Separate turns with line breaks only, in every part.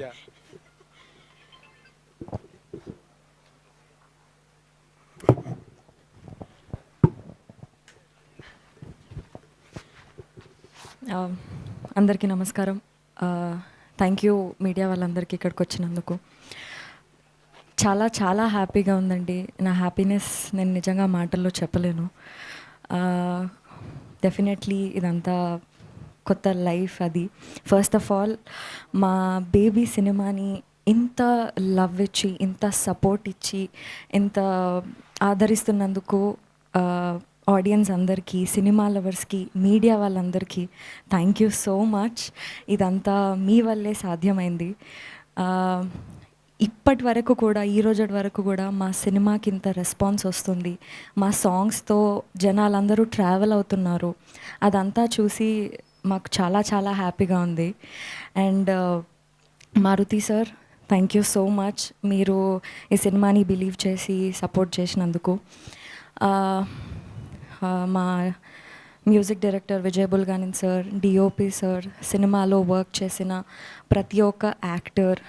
Yeah
అందరికీ నమస్కారం. Thank you media వాళ్ళందరికీ ఇక్కడికి వచ్చినందుకు. చాలా చాలా హ్యాపీగా ఉందండి. నా హ్యాపీనెస్ నేను నిజంగా మాటల్లో చెప్పలేను. డెఫినెట్లీ ఇదంతా కొత్త లైఫ్ అది. ఫస్ట్ ఆఫ్ ఆల్ మా బేబీ సినిమాని ఇంత లవ్ ఇచ్చి, ఇంత సపోర్ట్ ఇచ్చి, ఇంత ఆదరిస్తున్నందుకు ఆడియన్స్ అందరికీ, సినిమా లవర్స్కి, మీడియా వాళ్ళందరికీ థ్యాంక్ యూ సో మచ్. ఇదంతా మీ వల్లే సాధ్యమైంది. ఇప్పటి వరకు కూడా, ఈ రోజు వరకు కూడా మా సినిమాకి ఇంత రెస్పాన్స్ వస్తుంది, మా సాంగ్స్తో జనాలందరూ ట్రావెల్ అవుతున్నారు, అదంతా చూసి మాకు చాలా చాలా హ్యాపీగా ఉంది. And Maruthi sir, thank you so much. మీరు ఈ సినిమాని బిలీవ్ చేసి సపోర్ట్ చేసినందుకు. మా music director Vijay Bulganin sir, DOP sir, సినిమాలో వర్క్ చేసిన ప్రతి ఒక్క యాక్టర్,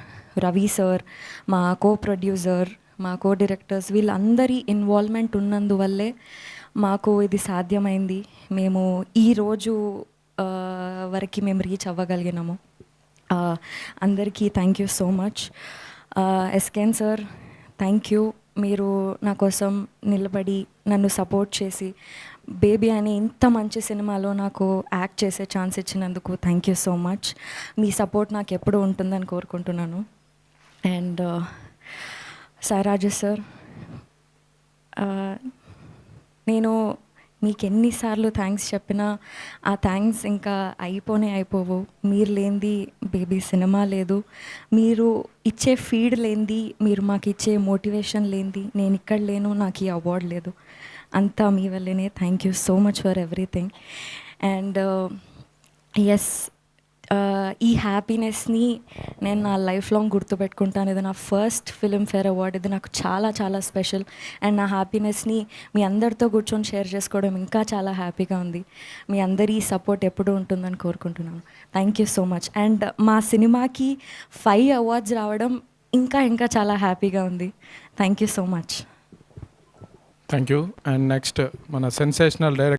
రవి సార్, మా కో ప్రొడ్యూసర్, మా కో డైరెక్టర్స్, వీళ్ళందరి ఇన్వాల్వ్మెంట్ ఉన్నందువల్లే మాకు ఇది సాధ్యమైంది. మేము ఈరోజు వరకు మేము రీచ్ అవ్వగలిగినాము. అందరికీ థ్యాంక్ యూ సో మచ్. ఎస్కేన్ సార్, థ్యాంక్ యూ. మీరు నా కోసం నిలబడి నన్ను సపోర్ట్ చేసి బేబీ అని ఇంత మంచి సినిమాలో నాకు యాక్ట్ చేసే ఛాన్స్ ఇచ్చినందుకు thank you so much. Me support నాకు ఎప్పుడూ ఉంటుందని కోరుకుంటున్నాను. అండ్ సాయిరాజు సార్, నేను మీకు ఎన్నిసార్లు థ్యాంక్స్ చెప్పినా ఆ థ్యాంక్స్ ఇంకా అయిపోవు. మీరు లేనిది బేబీ సినిమా లేదు, మీరు ఇచ్చే ఫీడ్ లేనిది, మీరు మాకు ఇచ్చే మోటివేషన్ లేనిది నేను ఇక్కడ లేను, నాకు ఈ అవార్డు లేదు. అంతా మీ వల్లనే. Thank you so much for everything. And yes, ఈ హ్యాపీనెస్ని నేను నా లైఫ్ లాంగ్ గుర్తుపెట్టుకుంటాను. ఇది నా ఫస్ట్ ఫిల్మ్ఫేర్ అవార్డ్. ఇది నాకు చాలా చాలా స్పెషల్. అండ్ నా హ్యాపీనెస్ని మీ అందరితో కూర్చొని షేర్ చేసుకోవడం ఇంకా చాలా హ్యాపీగా ఉంది. మీ అందరి సపోర్ట్ ఎప్పుడూ ఉంటుందని కోరుకుంటున్నాను. Thank you so much. And మా సినిమాకి 5 అవార్డ్స్ రావడం ఇంకా ఇంకా చాలా హ్యాపీగా ఉంది. Thank you so much.
Thank you. And next మన సెన్సేషనల్ డైరెక్టర్